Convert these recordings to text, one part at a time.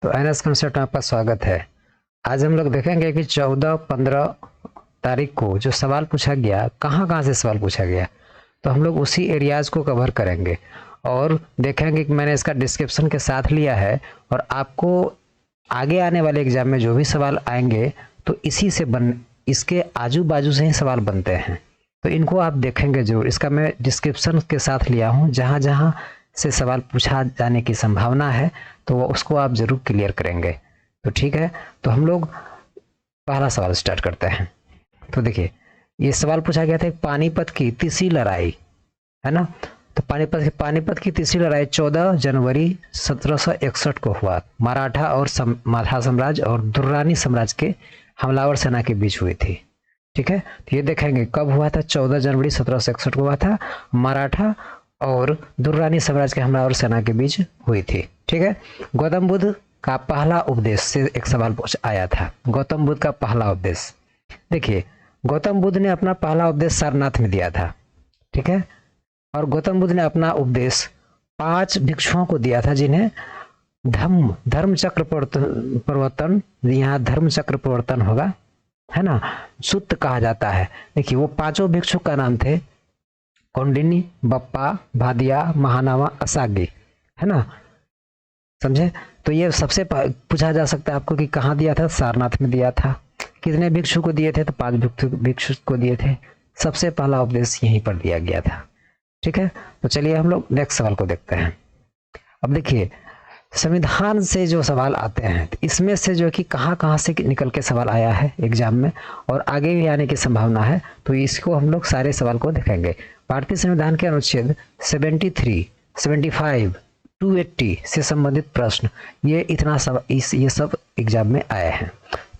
तो NS concept में आपका स्वागत है। आज हम लोग देखेंगे कि 14-15 तारीख को जो सवाल पूछा गया, कहाँ कहाँ से सवाल पूछा गया, तो हम लोग उसी एरियाज को कवर करेंगे और देखेंगे कि मैंने इसका डिस्क्रिप्शन के साथ लिया है और आपको आगे आने वाले एग्जाम में जो भी सवाल आएंगे तो इसके आजू बाजू से ही सवाल बनते हैं, तो इनको आप देखेंगे जरूर। इसका मैं डिस्क्रिप्शन के साथ लिया हूँ, जहाँ जहाँ से सवाल पूछा जाने की संभावना है तो उसको आप जरूर क्लियर करेंगे। तो ठीक है, तो हम लोग पहला सवाल स्टार्ट करते हैं। तो देखिए, ये सवाल पूछा गया था पानीपत की तीसरी लड़ाई, है ना। तो पानीपत की तीसरी लड़ाई 14 जनवरी 1761 को हुआ। मराठा साम्राज्य और दुर्रानी साम्राज्य के हमलावर सेना के बीच हुई थी। ठीक है, तो ये देखेंगे कब हुआ था। 14 जनवरी 1761 को हुआ था। मराठा और दुर्रानी साम्राज्य के हमलावर सेना के बीच हुई थी। ठीक है, गौतम बुद्ध का पहला उपदेश से एक सवाल आया था। गौतम बुद्ध का पहला उपदेश, देखिए गौतम बुद्ध ने अपना पहला उपदेश सारनाथ में दिया था। ठीक है, और गौतम बुद्ध ने अपना उपदेश 5 भिक्षुओं को दिया था, जिन्हें धर्म चक्र प्रवर्तन, यहाँ धर्म चक्र प्रवर्तन होगा, है ना, सुत्त कहा जाता है। देखिए वो 5 भिक्षु का नाम थे कौंडिनी, बप्पा, भादिया, महानावा, असागी, है ना, समझे। तो ये सबसे पूछा जा सकता है आपको कि कहाँ दिया था, सारनाथ में दिया था। कितने भिक्षु को दिए थे, तो 5 भिक्षु को दिए थे। सबसे पहला उपदेश यहीं पर दिया गया था। ठीक है, तो चलिए हम लोग नेक्स्ट सवाल को देखते हैं। अब देखिए, संविधान से जो सवाल आते हैं इसमें से जो कि कहाँ कहाँ से निकल के सवाल आया है एग्जाम में और आगे भी आने की संभावना है, तो इसको हम लोग सारे सवाल को देखेंगे। भारतीय संविधान के अनुच्छेद 73, 75, 280 से संबंधित प्रश्न, ये सब एग्जाम में आए हैं।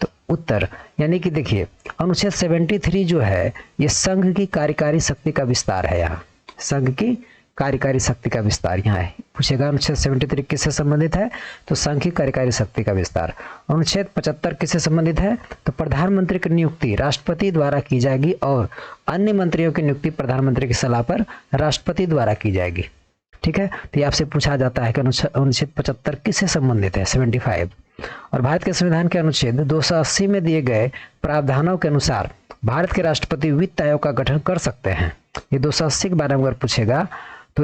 तो उत्तर यानी कि देखिए, अनुच्छेद 73 जो है ये संघ की कार्यकारी शक्ति का विस्तार है। यहाँ संघ की कार्यकारी शक्ति का विस्तार यहाँ है, पूछेगा। अनुच्छेद 73 किससे संबंधित है, तो संघ की कार्यकारी शक्ति का विस्तार। अनुच्छेद 75 किससे संबंधित है, तो प्रधानमंत्री की नियुक्ति राष्ट्रपति द्वारा की जाएगी और अन्य मंत्रियों की नियुक्ति प्रधानमंत्री की सलाह पर राष्ट्रपति द्वारा की जाएगी। ठीक है, तो ये आपसे पूछा जाता है कि अनुच्छेद 75 किससे संबंधित है, 75। और भारत के संविधान के अनुच्छेद 280 में दिए गए प्रावधानों के अनुसार भारत के राष्ट्रपति वित्त आयोग का गठन कर सकते हैं। ये 280 के बारे में अगर पूछेगा तो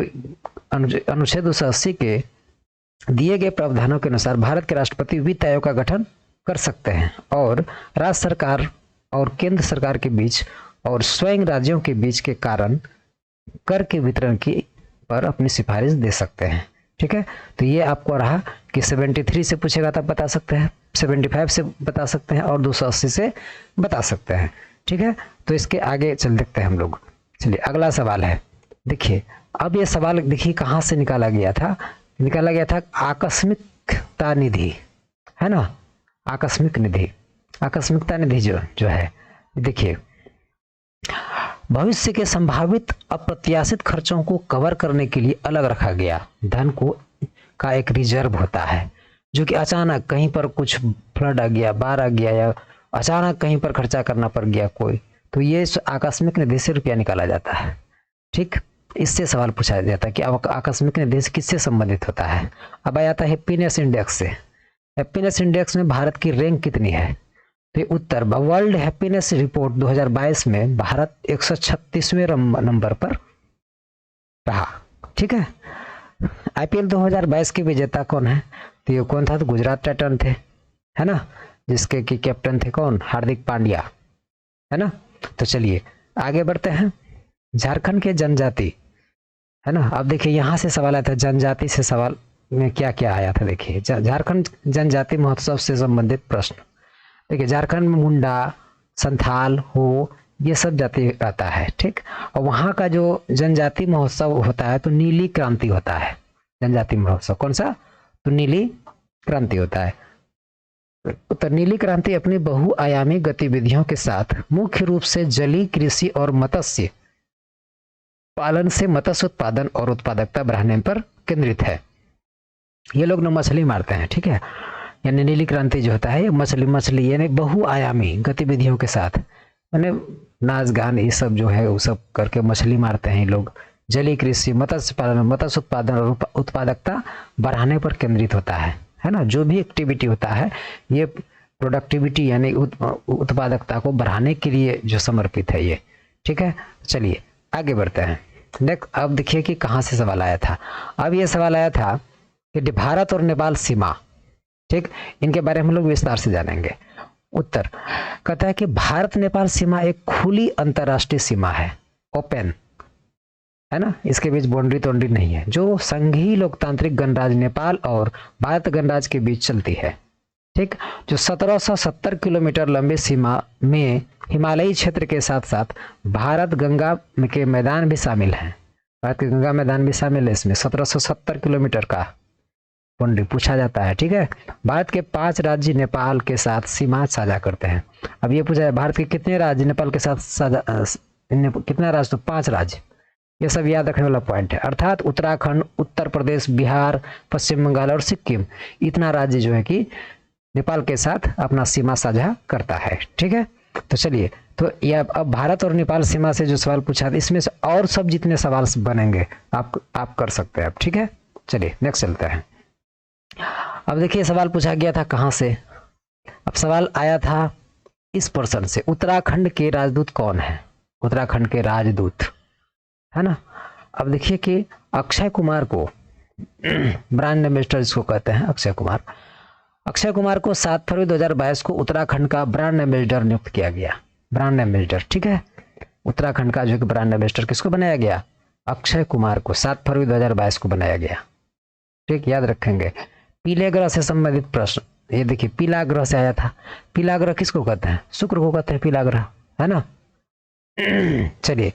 अनुच्छेद 280 के दिए गए प्रावधानों के अनुसार भारत के राष्ट्रपति वित्त आयोग का गठन कर सकते हैं और राज्य सरकार और केंद्र सरकार के बीच और स्वयं राज्यों के बीच के कारण कर के वितरण की पर अपनी सिफारिश दे सकते हैं। ठीक है, तो ये आपको रहा कि 73 से पूछेगा तब बता सकते हैं, 75 से बता सकते हैं और 280 से बता सकते हैं। ठीक है, तो इसके आगे चल देखते हैं हम लोग। चलिए अगला सवाल है। देखिए अब ये सवाल देखिए कहाँ से निकाला गया था, निकाला गया था आकस्मिकता निधि, है ना, आकस्मिकता निधि जो है, देखिए भविष्य के संभावित अप्रत्याशित खर्चों को कवर करने के लिए अलग रखा गया धन का एक रिजर्व होता है, जो कि अचानक कहीं पर कुछ फ्लड आ गया, बाढ़ आ गया या अचानक कहीं पर खर्चा करना पड़ गया कोई, तो ये आकस्मिक निधि से रुपया निकाला जाता है। ठीक, इससे सवाल पूछा जाता है कि आकस्मिक निधि से किससे संबंधित होता है। अब आ जाता है हैप्पीनेस इंडेक्स से। हैप्पीनेस इंडेक्स में भारत की रैंक कितनी है, तो उत्तर वर्ल्ड हैप्पीनेस रिपोर्ट 2022 में भारत 136वें नंबर पर रहा। ठीक है, आईपीएल 2022 के विजेता कौन है, तो ये कौन था, तो गुजरात टाइटन थे, है ना, जिसके की कैप्टन थे कौन, हार्दिक पांड्या, है ना। तो चलिए आगे बढ़ते हैं। झारखंड के जनजाति, है ना। अब देखिए यहाँ से सवाल आया था, जनजाति से सवाल में क्या क्या आया था। देखिए झारखंड जनजाति महोत्सव से संबंधित प्रश्न। देखिए झारखंड में मुंडा, संथाल, हो, ये सब जाति आता है। ठीक, और वहाँ का जो जनजाति महोत्सव होता है तो नीली क्रांति होता है। जनजाति महोत्सव कौन सा, तो नीली क्रांति होता है। तो नीली क्रांति अपनी बहुआयामी गतिविधियों के साथ मुख्य रूप से जलीय कृषि और मत्स्य पालन से मत्स्य उत्पादन और उत्पादकता बढ़ाने पर केंद्रित है। ये लोग ना मछली मारते हैं। ठीक है, यानी नीली क्रांति जो होता है मछली यानी बहुआयामी गतिविधियों के साथ, यानी नाच गान ये सब जो है वो सब करके मछली मारते हैं लोग। जलीय कृषि, मत्स्य पालन, मत्स्य उत्पादन और उत्पादकता बढ़ाने पर केंद्रित होता है। है ना। जो भी एक्टिविटी होता है ये प्रोडक्टिविटी यानी उत्पादकता को बढ़ाने के लिए जो समर्पित है ये, ठीक है। चलिए आगे बढ़ते हैं। नेक्स्ट अब देखिए कि कहाँ से सवाल आया था। अब ये सवाल आया था कि भारत और नेपाल सीमा, ठीक, इनके बारे में हम लोग विस्तार से जानेंगे। उत्तर कहता है कि भारत नेपाल सीमा एक खुली अंतर्राष्ट्रीय सीमा है, ओपन, है ना, इसके बीच बाउंड्री तोंड्री नहीं है, जो संघीय लोकतांत्रिक गणराज्य नेपाल और भारत गणराज्य के बीच चलती है, ठीक। जो 1770 किलोमीटर लंबी सीमा में हिमालयी क्षेत्र के साथ साथ भारत गंगा के मैदान भी शामिल हैं। भारत के गंगा मैदान भी शामिल है इसमें। 1770 किलोमीटर का बाउंड्री पूछा जाता है, ठीक है। भारत के 5 राज्य नेपाल के साथ सीमा साझा करते हैं। अब ये पूछा है भारत के कितने राज्य नेपाल के साथ साझा, कितना राज्य, तो 5 राज्य। ये सब याद रखने वाला पॉइंट है। अर्थात उत्तराखंड, उत्तर प्रदेश, बिहार, पश्चिम बंगाल और सिक्किम, इतना राज्य जो है कि नेपाल के साथ अपना सीमा साझा करता है, ठीक है। तो चलिए, तो ये अब भारत और नेपाल सीमा से जो सवाल पूछा था इसमें से और सब जितने सवाल बनेंगे आप कर सकते हैं, ठीक है। चलिए नेक्स्ट चलते हैं। अब देखिए सवाल पूछा गया था कहाँ से। अब सवाल आया था इस पर्सन से, उत्तराखंड के राजदूत कौन है, उत्तराखंड के राजदूत, है ना। अब देखिए कि अक्षय कुमार को ब्रांड एम्बेसडर जिसको कहते हैं, अक्षय कुमार को 7 फरवरी 2022 को उत्तराखंड का ब्रांड एम्बेसडर नियुक्त किया गया। ब्रांड एम्बेसडर, ठीक है। उत्तराखंड का जो कि ब्रांड एम्बेसडर किसको बनाया गया, अक्षय कुमार को 7 फरवरी 2022 को बनाया गया, ठीक, याद रखेंगे। पीले ग्रह से संबंधित प्रश्न, ये देखिए पीला ग्रह से आया था। पीला ग्रह किसको कहते हैं, शुक्र को कहते हैं पीला ग्रह, है ना। चलिए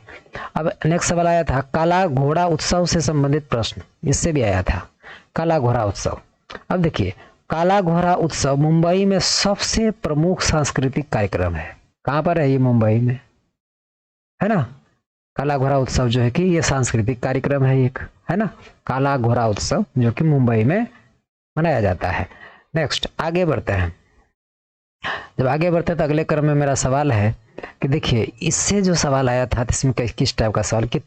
अब नेक्स्ट सवाल आया था काला घोड़ा उत्सव से संबंधित प्रश्न, इससे भी आया था काला घोड़ा उत्सव। अब देखिए काला घोड़ा उत्सव मुंबई में सबसे प्रमुख सांस्कृतिक कार्यक्रम है। कहाँ पर है ये, मुंबई में, है ना। काला घोड़ा उत्सव जो है कि ये सांस्कृतिक कार्यक्रम है एक, है ना, काला घोड़ा उत्सव जो कि मुंबई में मनाया जाता है। नेक्स्ट आगे बढ़ते हैं। जब आगे बढ़ते हैं तो अगले क्रम में मेरा सवाल है कि देखिए इससे जो सवाल आया था इसमें किस टाइप का सवाल कि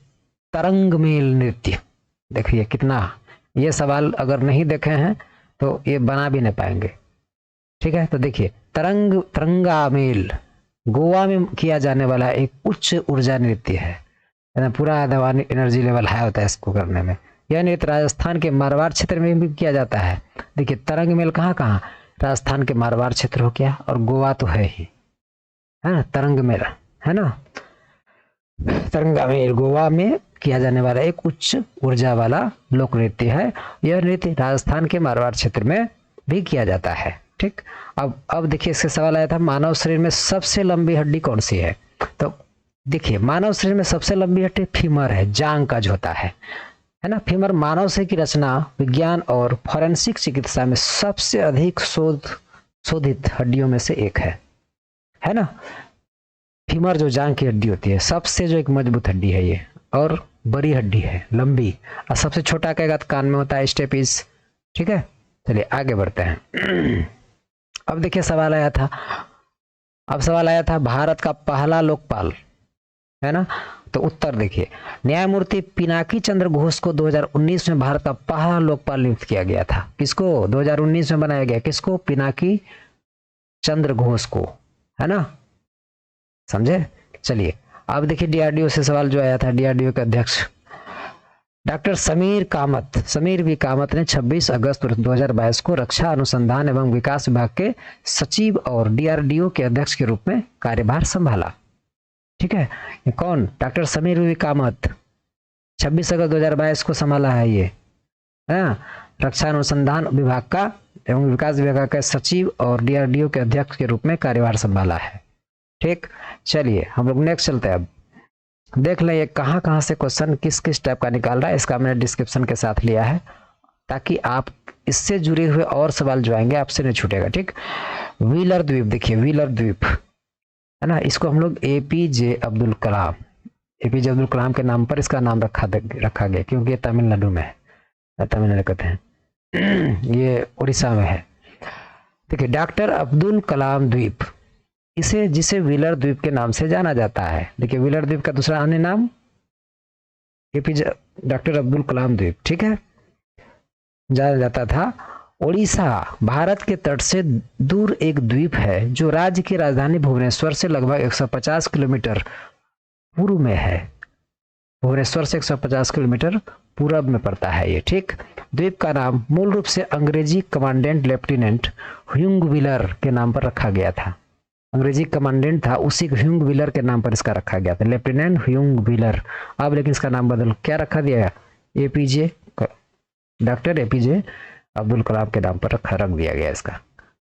तरंग मेल नृत्य। देखिए कितना, ये सवाल अगर नहीं देखे हैं तो ये बना भी नहीं पाएंगे, ठीक है। तो देखिए तरंगा मेल गोवा में किया जाने वाला एक उच्च ऊर्जा नृत्य है, पूरा एनर्जी लेवल हाई होता है इसको करने में। यह नृत्य राजस्थान के मारवाड़ क्षेत्र में भी किया जाता है। देखिए तरंग मेल कहाँ कहाँ, राजस्थान के मारवाड़ क्षेत्र हो गया और गोवा तो है ही, है ना। तरंग मेल, है ना, तरंगा मेल गोवा में किया जाने वाला एक उच्च ऊर्जा वाला लोक नृत्य है। यह नृत्य राजस्थान के मारवाड़ क्षेत्र में भी किया जाता है, ठीक। अब देखिए इसके सवाल आया था मानव शरीर में सबसे लंबी हड्डी कौन सी है। तो देखिए मानव शरीर में सबसे लंबी हड्डी फीमर है, जांग का जो होता है ना। फीमर मानव शरीर की रचना, विज्ञान और फॉरेंसिक चिकित्सा में सबसे अधिक शोधित हड्डियों में से एक है ना। फीमर जो जांग की हड्डी होती है सबसे जो एक मजबूत हड्डी है ये, और बड़ी हड्डी है, लंबी। और सबसे छोटा कहेगा तो कान में होता है स्टेपिस, ठीक है। चलिए आगे बढ़ते हैं। अब देखिए सवाल आया था भारत का पहला लोकपाल, है ना। तो उत्तर देखिए न्यायमूर्ति पिनाकी चंद्र घोष को 2019 में भारत का पहला लोकपाल नियुक्त किया गया था। किसको 2019 में बनाया गया, किसको, पिनाकी चंद्र घोष को, है ना, समझे। चलिए अब देखिए डीआरडीओ से सवाल जो आया था, डीआरडीओ के अध्यक्ष डॉक्टर समीर वी कामत ने 26 अगस्त 2022 को रक्षा अनुसंधान एवं विकास विभाग के सचिव और डीआरडीओ के अध्यक्ष के रूप में कार्यभार संभाला, ठीक है। ये कौन, डॉक्टर समीर वी कामत, 26 अगस्त 2022 को संभाला है ये, रक्षा अनुसंधान विभाग का एवं विकास विभाग का सचिव और डीआरडीओ के अध्यक्ष के रूप में कार्यभार संभाला है, ठीक। चलिए हम लोग नेक्स्ट चलते हैं। अब देख लें ये कहाँ से क्वेश्चन किस टाइप का निकाल रहा है, इसका मैंने डिस्क्रिप्शन के साथ लिया है ताकि आप इससे जुड़े हुए और सवाल जो आएंगे आपसे नहीं छूटेगा, ठीक। व्हीलर द्वीप, देखिए व्हीलर द्वीप, है ना, इसको हम लोग एपीजे अब्दुल कलाम के नाम पर इसका नाम रखा गया क्योंकि ये तमिलनाडु में है, तमिलनाडु कहते हैं, ये उड़ीसा में है। देखिए डॉक्टर अब्दुल कलाम द्वीप, जिसे व्हीलर द्वीप के नाम से जाना जाता है। देखिए व्हीलर द्वीप का दूसरा अन्य नाम एपीजे डॉक्टर अब्दुल कलाम द्वीप, ठीक है, जाना जाता था। ओडिशा भारत के तट से दूर एक द्वीप है जो राज्य की राजधानी भुवनेश्वर से लगभग 150 किलोमीटर पूर्व में है। भुवनेश्वर से 150 किलोमीटर पूरब में पड़ता है ये, ठीक। द्वीप का नाम मूल रूप से अंग्रेजी कमांडेंट लेफ्टिनेंट ह्यूंग व्हीलर के नाम पर रखा गया था। अंग्रेजी कमांडेंट था, उसी ह्यूंग व्हीलर के नाम पर इसका रखा गया था, लेफ्टिनेंट ह्यूंग व्हीलर। अब लेकिन इसका नाम बदल क्या रखा दिया, APJ, doctor APJ Abdul Kalam के नाम पर रख दिया गया इसका,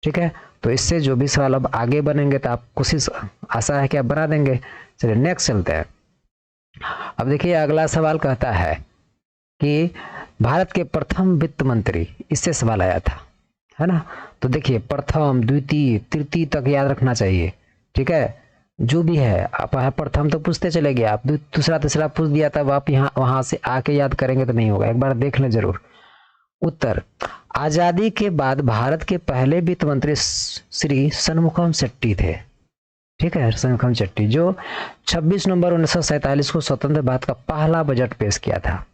ठीक है। तो इससे जो भी सवाल अब आगे बनेंगे तो आप कोशिश, आशा है कि आप बना देंगे। चलिए नेक्स्ट चलते हैं। अब देखिए अगला सवाल कहता है कि भारत के प्रथम वित्त मंत्री, इससे सवाल आया था, है ना। तो देखिए प्रथम, द्वितीय, तृतीय तक याद रखना चाहिए, ठीक है। जो भी है आप प्रथम तो पूछते चले गए, आप दूसरा तीसरा पूछ दिया तब आप यहाँ वहां से आके याद करेंगे तो नहीं होगा, एक बार देख लें जरूर। उत्तर, आजादी के बाद भारत के पहले वित्त मंत्री श्री षणमुखम शेट्टी थे, ठीक है। षणमुखम शेट्टी जो 26 नवंबर 1947 को स्वतंत्र भारत का पहला बजट पेश किया था,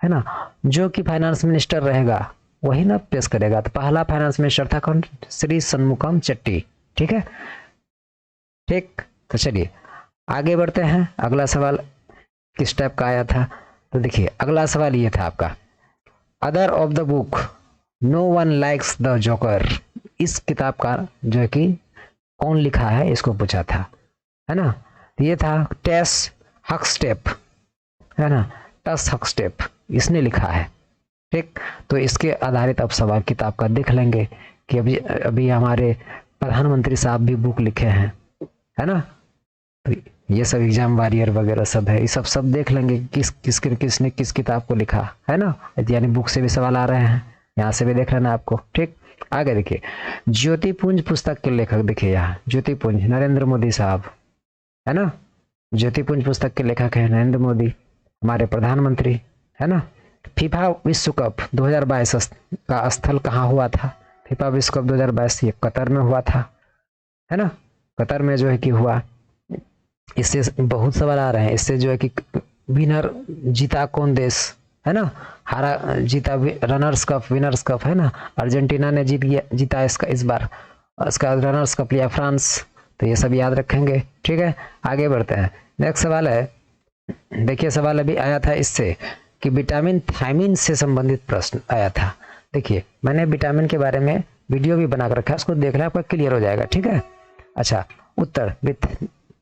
है ना। जो कि फाइनेंस मिनिस्टर रहेगा वही ना पेश करेगा, तो पहला फाइनेंस मिनिस्टर था कौन, श्री षणमुखम शेट्टी, ठीक है, ठीक। तो चलिए आगे बढ़ते हैं। अगला सवाल किस टाइप का आया था, तो देखिए अगला सवाल ये था आपका, other of the book no one likes the joker, इस किताब का जो है कि कौन लिखा है इसको पूछा था, है ना। ये था टेस हक्सटेप, है ना, टस हक्सटेप, इसने लिखा है, ठीक। तो इसके आधारित अब सवाल किताब का देख लेंगे कि अभी अभी हमारे प्रधानमंत्री साहब भी बुक लिखे हैं, है ना। तो ये सब एग्जाम वॉरियर वगैरह सब है, ये सब देख लेंगे किसने किस किताब को लिखा, है ना। यानी बुक से भी सवाल आ रहे हैं, यहाँ से भी देख लेना आपको, ठीक। आगे देखिए ज्योतिपुंज पुस्तक के लेखक, देखिए यहाँ ज्योतिपुंज नरेंद्र मोदी साहब, है ना। ज्योतिपुंज पुस्तक के लेखक है नरेंद्र मोदी, हमारे प्रधानमंत्री, है ना। फीफा विश्व कप 2022 का स्थल कहाँ हुआ था, फीफा विश्व कप 2022 ये कतर में हुआ था, है ना। कतर में जो है कि हुआ, इससे बहुत सवाल आ रहे हैं। इससे जो है कि विनर जीता कौन देश, है ना, हारा जीता रनर्स कप, विनर्स कप, है ना। अर्जेंटीना ने जीता इसका इस बार, इसका रनर्स कप लिया फ्रांस। तो ये सब याद रखेंगे, ठीक है। आगे बढ़ते हैं। नेक्स्ट सवाल है, देखिए सवाल अभी आया था इससे कि विटामिन थायमिन से संबंधित प्रश्न आया था। देखिए मैंने विटामिन के बारे में वीडियो भी बना कर रखा है, उसको देखना आपका क्लियर हो जाएगा, ठीक है। अच्छा उत्तर,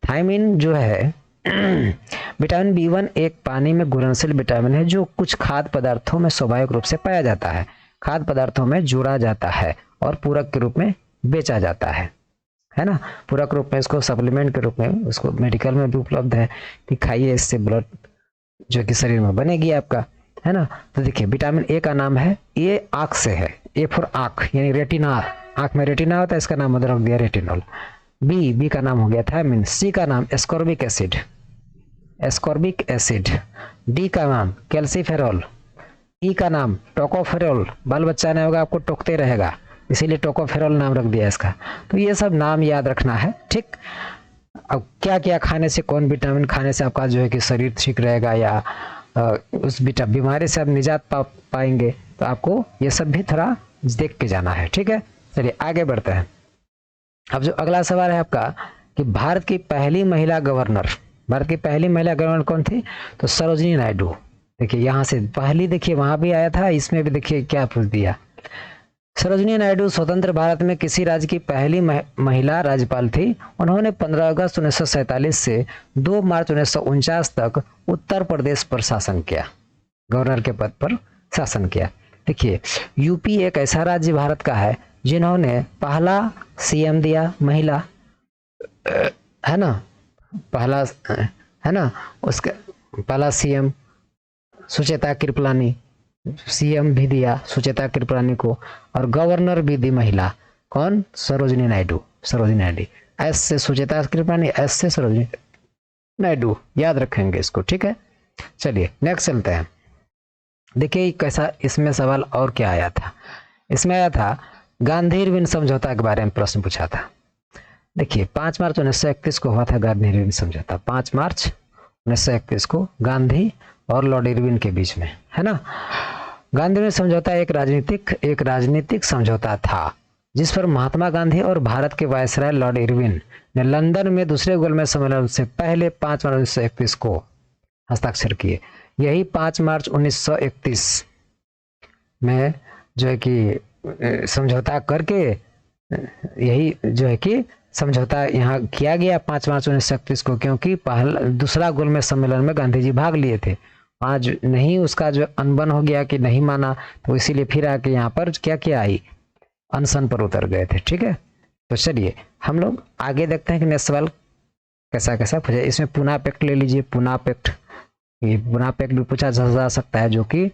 थायमिन जो है विटामिन B1 एक पानी में घुलनशील विटामिन है जो कुछ खाद्य पदार्थों में स्वाभाविक रूप से पाया जाता है, खाद्य पदार्थों में जोड़ा जाता है और पूरक के रूप में बेचा जाता है ना। पूरक रूप में इसको सप्लीमेंट के रूप में उसको मेडिकल में भी उपलब्ध है कि खाइए, इससे ब्लड जो कि शरीर में बनेगी आपका, है ना। तो देखिए विटामिन ए का नाम है, ए आँख से है, ए फॉर आँख यानी रेटिना, आँख में रेटिना होता है, इसका नाम रख दिया रेटिनॉल। बी का नाम हो गया थायमिन, सी का नाम ascorbic acid, ascorbic acid, D का नाम कैल्सीफेरॉल, ई का नाम टोकोफेरॉल, बाल बच्चा ने होगा आपको टोकते रहेगा इसीलिए टोकोफेरॉल नाम रख दिया इसका। तो ये सब नाम याद रखना है, ठीक। अब क्या क्या खाने से, कौन विटामिन खाने से आपका जो है कि शरीर ठीक रहेगा या उस बीमारी से आप निजात पाएंगे, तो आपको ये सब भी थोड़ा देख के जाना है, ठीक है। चलिए आगे बढ़ते हैं। अब जो अगला सवाल है आपका कि भारत की पहली महिला गवर्नर, भारत की पहली महिला गवर्नर कौन थी, तो सरोजिनी नायडू। देखिए यहाँ से पहली, देखिए वहां भी आया था, इसमें भी देखिए क्या पूछ दिया। सरोजिनी नायडू स्वतंत्र भारत में किसी राज्य की पहली महिला राज्यपाल थी। उन्होंने 15 अगस्त 1947 से 2 मार्च 1949 तक उत्तर प्रदेश पर शासन किया, गवर्नर के पद पर शासन किया। देखिए यूपी एक ऐसा राज्य भारत का है जिन्होंने पहला सीएम दिया महिला, है ना, पहला, है ना, उसका पहला सीएम सुचेता कृपलानी, सीएम भी दिया सुचेता कृपलानी को, और गवर्नर भी दी महिला, कौन, सरोजिनी नायडू, सरोजिनी नायडू, एस से सुचेता कृपलानी, एस से सरोजिनी नायडू, याद रखेंगे इसको, ठीक है। चलिए नेक्स्ट चलते हैं। देखिए कैसा इसमें सवाल और क्या आया था, इसमें आया था गांधी इरविन समझौता के बारे में प्रश्न पूछा था। देखिए 5 मार्च 1931 को हुआ था गांधी इरविन समझौता, 5 मार्च 1931 को गांधी और लॉर्ड इरविन के बीच में, है ना। गांधी समझौता एक राजनीतिक समझौता था जिस पर महात्मा गांधी और भारत के वायसराय लॉर्ड इरविन ने लंदन में दूसरे गोलमेज सम्मेलन से पहले 5 मार्च 1931 को हस्ताक्षर किए। यही 5 मार्च 1931 में जो है कि समझौता करके यही जो है कि समझौता यहाँ किया गया 5 मार्च 1931 को, क्योंकि दूसरा गोलमेज सम्मेलन में गांधी जी भाग लिए थे। आज नहीं उसका जो अनबन हो गया कि नहीं माना, तो इसीलिए फिर आके यहाँ पर क्या क्या आई, अनशन पर उतर गए थे। ठीक है, तो चलिए हम लोग आगे देखते हैं कि नेक्स्ट सवाल कैसा कैसा पूछा। इसमें पुना पैक्ट ले लीजिए। पुना पैक्ट, ये पुना पैक्ट भी पूछा जा सकता है, जो कि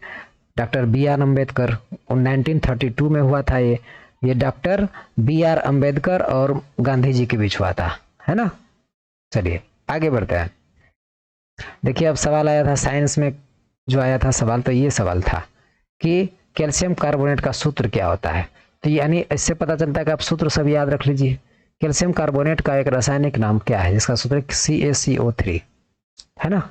डॉक्टर B.R. अम्बेडकर 1932 में हुआ था। ये डॉक्टर B.R. अम्बेडकर और गांधी जी के बीच हुआ था, है ना। चलिए आगे बढ़ते हैं। देखिए अब सवाल आया था साइंस में, जो आया था सवाल, तो ये सवाल था कि कैल्शियम कार्बोनेट का सूत्र क्या होता है। तो यानी इससे पता चलता है कि आप सूत्र सब याद रख लीजिए। कैल्शियम कार्बोनेट का एक रासायनिक नाम क्या है, जिसका सूत्र CaCO3, है ना।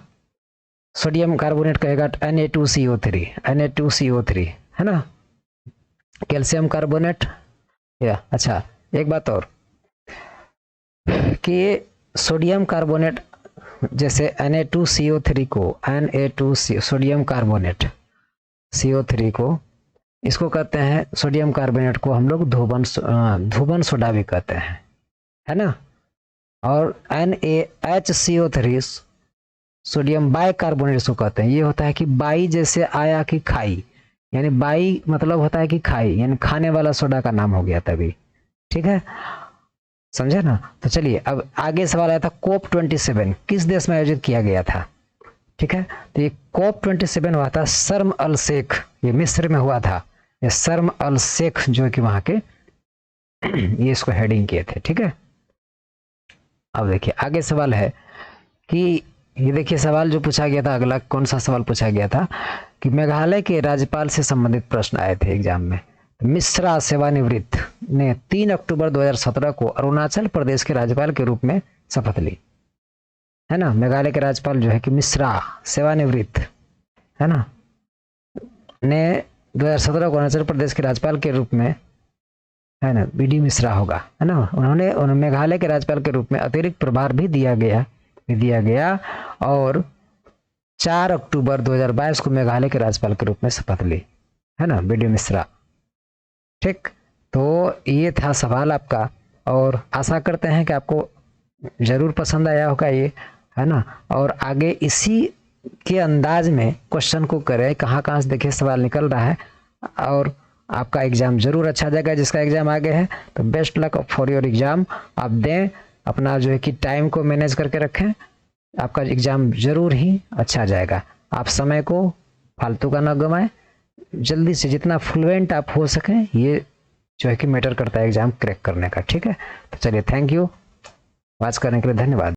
सोडियम कार्बोनेट कहेगा Na2CO3, Na2CO3, है ना। कैल्शियम कार्बोनेट या अच्छा एक बात और कि सोडियम कार्बोनेट जैसे Na2CO3 को सोडियम कार्बोनेट CO3 को, इसको कहते हैं सोडियम कार्बोनेट को हम लोग धोबन सोडा भी कहते हैं, है ना। और NaHCO3 सोडियम बाइकार्बोनेट इसको कहते हैं। ये होता है कि बाई जैसे आया कि खाई, यानी बाई मतलब होता है कि खाई, यानी खाने वाला सोडा का नाम हो गया तभी। ठीक है, समझे ना। तो चलिए अब आगे सवाल आया था COP27 किस देश में आयोजित किया गया था। ठीक है, तो ये COP27 हुआ था शर्म अल शेख, ये मिस्र में हुआ था। ये शर्म अल शेख जो कि वहां के ये इसको हेडिंग किए थे। ठीक है, अब देखिए आगे सवाल है कि ये देखिए सवाल जो पूछा गया था, अगला कौन सा सवाल पूछा गया था कि मेघालय के राज्यपाल से संबंधित प्रश्न आए थे एग्जाम में। मिश्रा सेवानिवृत्त ने 3 अक्टूबर 2017 को अरुणाचल प्रदेश के राज्यपाल के रूप में शपथ ली, है ना। मेघालय के राज्यपाल जो है कि मिश्रा सेवानिवृत्त, है ना, ने 2017 को अरुणाचल प्रदेश के राज्यपाल के रूप में, है ना, BD मिश्रा होगा, है ना। उन्होंने मेघालय के राज्यपाल के रूप में अतिरिक्त प्रभार भी दिया गया और 4 अक्टूबर 2022 को मेघालय के राज्यपाल के रूप में शपथ ली, है ना, BD मिश्रा। ठीक, तो ये था सवाल आपका और आशा करते हैं कि आपको जरूर पसंद आया होगा ये, है ना। और आगे इसी के अंदाज में क्वेश्चन को करें, कहाँ से देखिए सवाल निकल रहा है और आपका एग्जाम जरूर अच्छा जाएगा। जिसका एग्जाम आगे है तो best luck for your exam, आप दें, अपना जो है कि टाइम को मैनेज करके रखें, आपका एग्जाम जरूर ही अच्छा जाएगा। आप समय को फालतू का ना गंवाएं, जल्दी से जितना फ्लुएंट आप हो सकें, ये जो है कि मैटर करता है एग्जाम क्रैक करने का। ठीक है, तो चलिए थैंक यू, वॉच करने के लिए धन्यवाद।